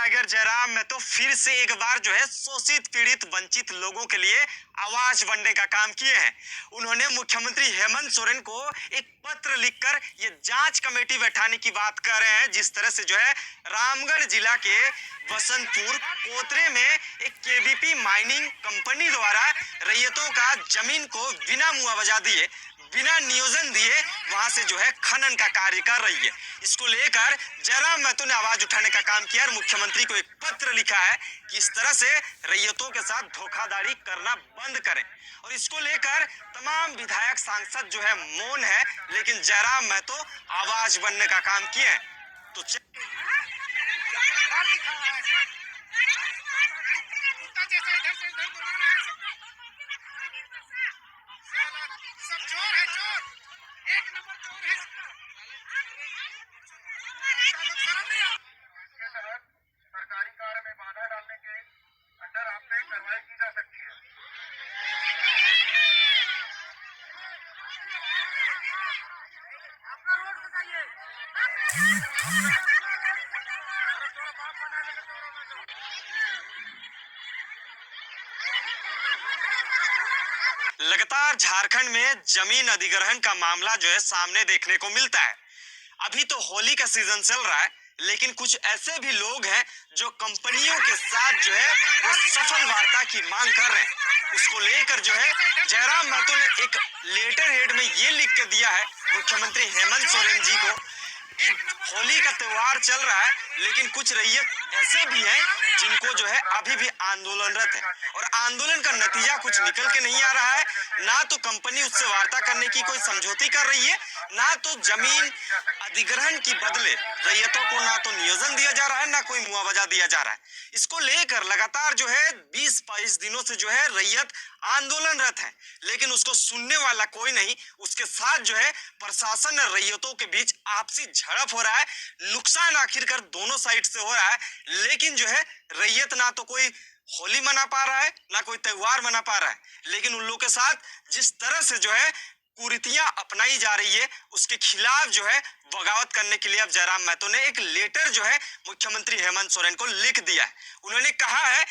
Tiger Jairam में तो फिर से एक बार शोषित पीड़ित वंचित लोगों के लिए आवाज बनने का काम किए हैं। उन्होंने मुख्यमंत्री हेमंत सोरेन को एक पत्र लिखकर ये जांच कमेटी बैठाने की बात कर रहे हैं। जिस तरह से रामगढ़ जिला के बसंतपुर कोतरे में एक केवीपी माइनिंग कंपनी द्वारा रैयतों का जमीन को बिना मुआवजा दिए, बिना नियोजन दिए वहां से खनन का कार्य कर रही है। इसको लेकर जयराम महतो ने आवाज उठाने का काम किया और मुख्यमंत्री को एक पत्र लिखा है कि इस तरह से रैयतों के साथ धोखाधड़ी करना बंद करें। और इसको लेकर तमाम विधायक सांसद मौन है, लेकिन जयराम महतो आवाज बनने का काम किए हैं। तो सब चोर है, चोर एक नंबर चोर है। के तहत सरकारी कार्य में बाधा डालने के अंडर आप पे कार्रवाई की जा सकती है। अपना रोड बताइए। थोड़ा बाप बना देंगे चोरों में तो। लगातार झारखंड में जमीन अधिग्रहण का मामला सामने देखने को मिलता है। अभी तो होली का सीजन चल रहा है, लेकिन कुछ ऐसे भी लोग हैं जो कंपनियों के साथ वो सफल वार्ता की मांग कर रहे हैं। उसको लेकर जयराम महतो ने एक लेटर हेड में ये लिख के दिया है मुख्यमंत्री हेमंत सोरेन जी को कि होली का त्योहार चल रहा है, लेकिन कुछ रैयत ऐसे भी हैं जिनको अभी भी आंदोलनरत है और आंदोलन का नतीजा कुछ निकल के नहीं आ रहा है। ना तो कंपनी उससे वार्ता करने की कोई समझौती कर रही है, ना तो जमीन अधिग्रहण की बदले रैयतों को ना तो नियोजन दिया जा रहा है, ना कोई मुआवजा दिया जा रहा है। इसको लेकर लगातार 20-22 दिनों से रैयत आंदोलनरत है, लेकिन उसको सुनने वाला कोई नहीं। उसके साथ प्रशासन और रैयतों के बीच आपसी झड़प हो रहा है। नुकसान आखिरकार दोनों साइड से हो रहा है, लेकिन रैयत ना तो कोई होली मना पा रहा है, ना कोई त्योहार मना पा रहा है। लेकिन उन लोगों के साथ जिस तरह से कुरीतियां अपनाई जा रही है, उसके खिलाफ बगावत करने के लिए अब जयराम महतो ने एक लेटर मुख्यमंत्री हेमंत सोरेन को लिख दिया है। उन्होंने कहा है,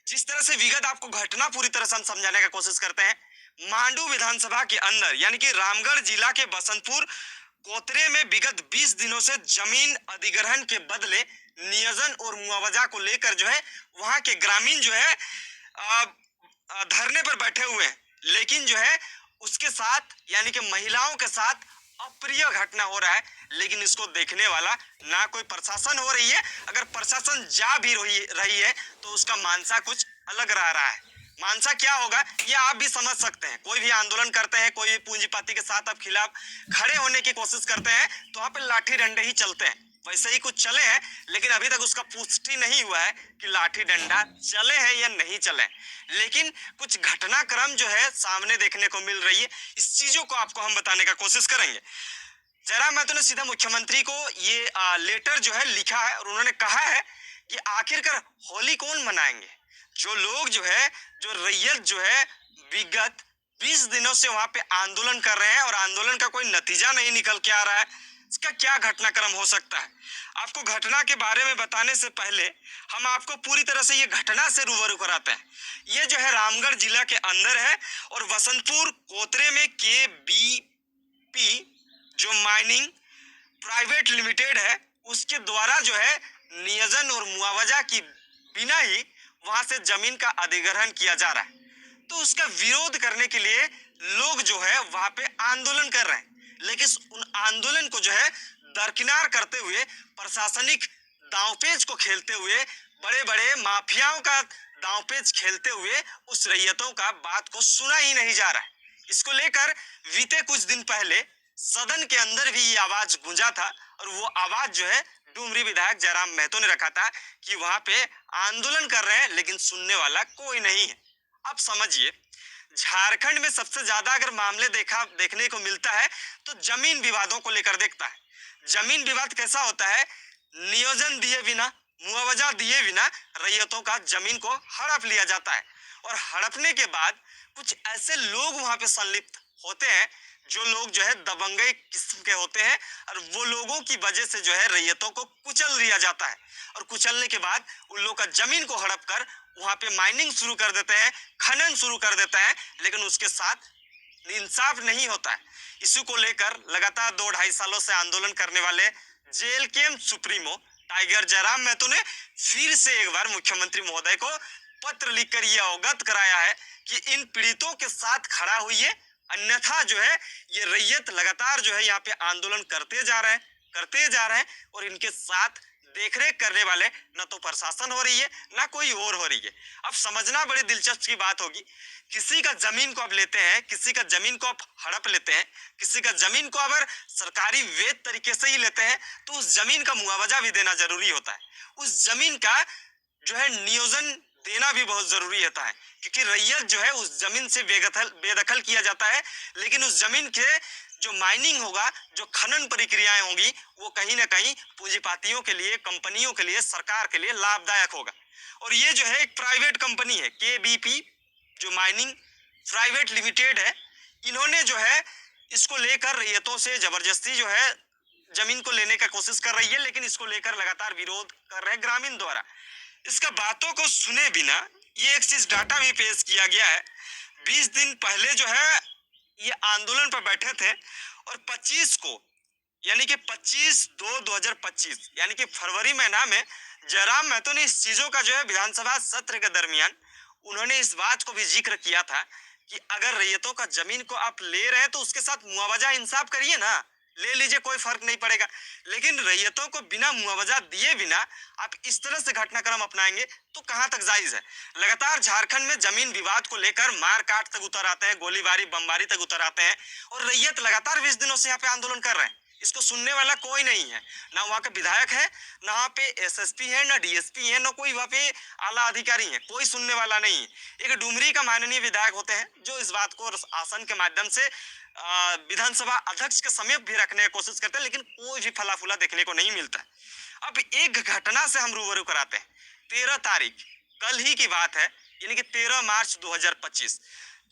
जिस तरह से विगत आपको घटना पूरी तरह से हम समझाने का कोशिश करते हैं। मांडू विधानसभा के अंदर यानी कि रामगढ़ जिला के बसंतपुर कोतरे में विगत 20 दिनों से जमीन अधिग्रहण के बदले नियोजन और मुआवजा को लेकर वहां के ग्रामीण धरने पर बैठे हुए हैं। लेकिन उसके साथ यानी कि महिलाओं के साथ अप्रिय घटना हो रहा है, लेकिन इसको देखने वाला ना कोई प्रशासन हो रही है। अगर प्रशासन जा भी रही है तो उसका मानसा कुछ अलग रहा है। मानसा क्या होगा ये आप भी समझ सकते हैं। कोई भी आंदोलन करते हैं, कोई भी पूंजीपति के साथ आप खिलाफ खड़े होने की कोशिश करते हैं तो वहां पे लाठी डंडे ही चलते हैं। वैसे ही कुछ चले हैं, लेकिन अभी तक उसका पुष्टि नहीं हुआ है कि लाठी डंडा चले हैं या नहीं चले। लेकिन कुछ घटनाक्रम सामने देखने को मिल रही है। इस चीजों को आपको हम बताने का कोशिश करेंगे। जयराम महतो ने सीधा मुख्यमंत्री को ये लेटर लिखा है और उन्होंने कहा है कि आखिरकार होली कौन मनाएंगे। जो लोग जो रैयत विगत 20 दिनों से वहां पे आंदोलन कर रहे हैं और आंदोलन का कोई नतीजा नहीं निकल के आ रहा है, इसका क्या घटनाक्रम हो सकता है। आपको घटना के बारे में बताने से पहले हम आपको पूरी तरह से ये घटना से रूबरू कराते हैं। ये रामगढ़ जिला के अंदर है और बसंतपुर कोतरे में केवीपी जो माइनिंग प्राइवेट लिमिटेड है, उसके द्वारा नियोजन और मुआवजा की बिना ही वहां से जमीन का अधिग्रहण किया जा रहा है। तो उसका विरोध करने के लिए लोग वहां पे आंदोलन कर रहे हैं, लेकिन उन आंदोलन को दरकिनार करते हुए, प्रशासनिक दांवपेच को खेलते हुए, बड़े बड़े माफियाओं का दांवपेच खेलते हुए उस रैयतों का बात को सुना ही नहीं जा रहा है। इसको लेकर बीते कुछ दिन पहले सदन के अंदर भी ये आवाज गूंजा था और वो आवाज डुमरी विधायक जयराम महतो ने रखा था कि वहां पे आंदोलन कर रहे हैं, लेकिन सुनने वाला कोई नहीं है। अब समझिए, झारखंड में सबसे ज्यादा अगर मामले देखने को मिलता है तो जमीन विवादों को लेकर देखता है। जमीन विवाद कैसा होता है, नियोजन दिए बिना, मुआवजा दिए बिना रैयतों का जमीन को हड़प लिया जाता है और हड़पने के बाद कुछ ऐसे लोग वहां पे संलिप्त होते हैं जो लोग जो है दबंगई किस्म के होते हैं, और वो लोगों की वजह से जो है रैयतों को कुचल दिया जाता है, और कुचलने के बाद उन लोग का जमीन को हड़प कर वहां पे माइनिंग शुरू कर देते हैं, खनन शुरू कर देते हैं, लेकिन उसके साथ इंसाफ नहीं होता है। इसी को लेकर लगातार 2-2.5 सालों से आंदोलन करने वाले जेल के सुप्रीमो टाइगर जयराम महतो ने फिर से एक बार मुख्यमंत्री महोदय को पत्र लिखकर यह अवगत कराया है कि इन पीड़ितों के साथ खड़ा हुई, अन्यथा जो है ये रैयत लगातार जो है यहाँ पे आंदोलन करते जा रहे हैं और इनके साथ देखरेख करने वाले न तो प्रशासन हो रही है, ना कोई और हो रही है। अब समझना बड़ी दिलचस्प की बात होगी, किसी का जमीन को आप लेते हैं, किसी का जमीन को आप हड़प लेते हैं, किसी का जमीन को अगर सरकारी वैध तरीके से ही लेते हैं तो उस जमीन का मुआवजा भी देना जरूरी होता है। उस जमीन का जो है नियोजन देना भी बहुत जरूरी होता है, क्योंकि रैयत जो है उस जमीन से बेदखल किया जाता है, लेकिन उस जमीन के जो माइनिंग होगा, जो खनन प्रक्रियाएं होंगी, वो कहीं ना कहीं पूंजीपतियों के लिए, कंपनियों के लिए, सरकार के लिए लाभदायक होगा। और ये जो है एक प्राइवेट कंपनी है, केबीपी जो माइनिंग प्राइवेट लिमिटेड है, इन्होंने जो है इसको लेकर रैयतों से जबरदस्ती जो है जमीन को लेने का कोशिश कर रही है, लेकिन इसको लेकर लगातार विरोध कर रहे ग्रामीण द्वारा। इसका बातों को सुने बिना ये एक चीज डाटा भी पेश किया गया है। 20 दिन पहले जो है ये आंदोलन पर बैठे थे, और 25 को यानी कि 25/2/2025 यानी कि फरवरी महीना में जयराम महतो ने इस चीजों का जो है विधानसभा सत्र के दरमियान उन्होंने इस बात को भी जिक्र किया था कि अगर रैयतों का जमीन को आप ले रहे हैं तो उसके साथ मुआवजा इंसाफ करिए ना, ले लीजिए, कोई फर्क नहीं पड़ेगा। लेकिन रैयतों को बिना मुआवजा दिए बिना आप इस तरह से घटनाक्रम अपनाएंगे तो कहां तक जायज है। लगातार झारखंड में जमीन विवाद को लेकर मार काट तक उतर आते हैं, गोलीबारी बमबारी तक उतर आते हैं, और रैयत लगातार 20 दिनों से यहाँ पे आंदोलन कर रहे हैं। इसको सुनने वाला कोई नहीं है, ना वहाँ का विधायक है, ना वहाँ पे एसएसपी है, ना डीएसपी है, ना कोई वहाँ पे आला अधिकारी है, कोई सुनने वाला नहीं है। एक डुमरी का माननीय विधायक होते हैं जो इस बात को आसन के माध्यम से विधानसभा अध्यक्ष के समीप भी रखने की कोशिश करते हैं, लेकिन कोई भी फला फूला देखने को नहीं मिलता है। अब एक घटना से हम रूबरू कराते हैं। 13 तारीख कल ही की बात है, यानी कि 13 मार्च 2025,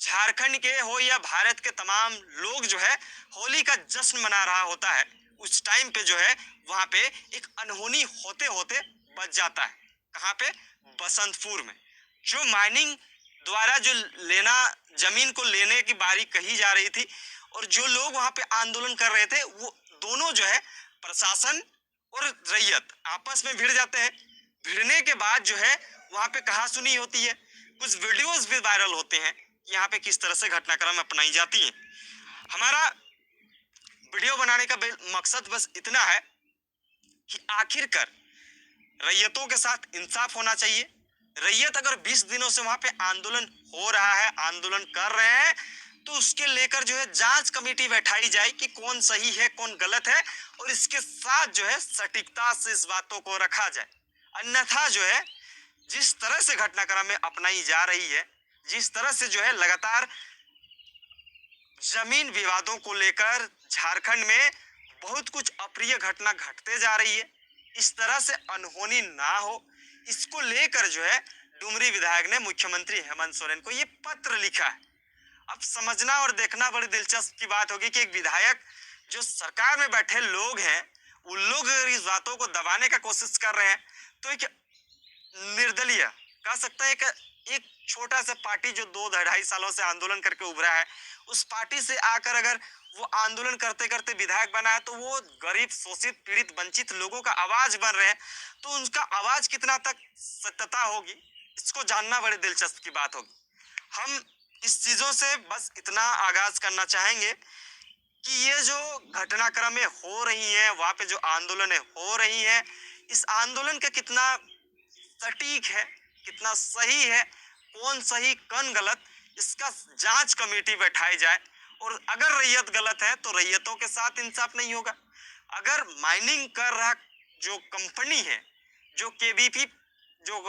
झारखंड के हो या भारत के तमाम लोग जो है होली का जश्न मना रहा होता है। उस टाइम पे जो है वहां पे एक अनहोनी होते होते बच जाता है। कहाँ पे? बसंतपुर में। जो माइनिंग द्वारा जो लेना, जमीन को लेने की बारी कही जा रही थी, और जो लोग वहां पे आंदोलन कर रहे थे, वो दोनों जो है प्रशासन और रैयत आपस में भिड़ जाते हैं। भिड़ने के बाद जो है वहां पे कहासुनी होती है, कुछ वीडियोस भी वायरल होते हैं यहाँ पे किस तरह से घटनाक्रम अपनाई जाती है। हमारा वीडियो बनाने का मकसद बस इतना है कि आखिरकार रैयतों के साथ इंसाफ होना चाहिए। रैयत अगर 20 दिनों से वहां पे आंदोलन हो रहा है, आंदोलन कर रहे हैं, तो उसके लेकर जो है जांच कमेटी बैठाई जाए कि कौन सही है कौन गलत है, और इसके साथ जो है सटीकता से इस बातों को रखा जाए। अन्यथा जो है जिस तरह से घटनाक्रम में अपनाई जा रही है, जिस तरह से जो है लगातार जमीन विवादों को लेकर झारखंड में बहुत कुछ अप्रिय घटना घटते जा रही है, इस तरह से अनहोनी ना हो, इसको लेकर जो है डुमरी विधायक ने मुख्यमंत्री हेमंत सोरेन को ये पत्र लिखा है। अब समझना और देखना बड़ी दिलचस्प की बात होगी कि एक विधायक जो सरकार में बैठे लोग हैं, उन लोग इस बातों को दबाने का कोशिश कर रहे हैं, तो एक निर्दलीय कह सकते हैं कि एक छोटा सा पार्टी जो 2-2.5 सालों से आंदोलन करके उभरा है, उस पार्टी से आकर अगर वो आंदोलन करते करते विधायक बना है, तो वो गरीब, शोषित, पीड़ित, वंचित लोगों का आवाज बन रहे हैं, तो उनका आवाज कितना तक सत्यता होगी, इसको जानना बड़ी दिलचस्प की बात होगी। हम इस चीजों से बस इतना आगाज करना चाहेंगे कि ये जो घटनाक्रमें हो रही हैं, वहां पे जो आंदोलन हो रही हैं, इस आंदोलन का कितना सटीक है, कितना सही है, कौन सही कौन गलत, इसका जांच कमेटी बैठाई जाए। और अगर रैयत गलत है तो रैयतों के साथ इंसाफ नहीं होगा। अगर माइनिंग कर रहा जो कंपनी है, जो केबीपी जो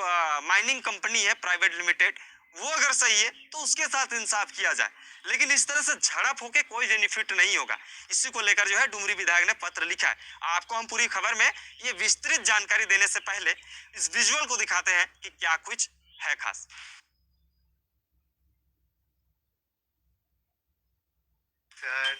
माइनिंग कंपनी है प्राइवेट लिमिटेड, वो अगर सही है तो उसके साथ इंसाफ किया जाए, लेकिन इस तरह से झड़प होके कोई बेनिफिट नहीं होगा। इसी को लेकर जो है डुमरी विधायक ने पत्र लिखा है। आपको हम पूरी खबर में ये विस्तृत जानकारी देने से पहले इस विजुअल को दिखाते हैं कि क्या कुछ है खास। सर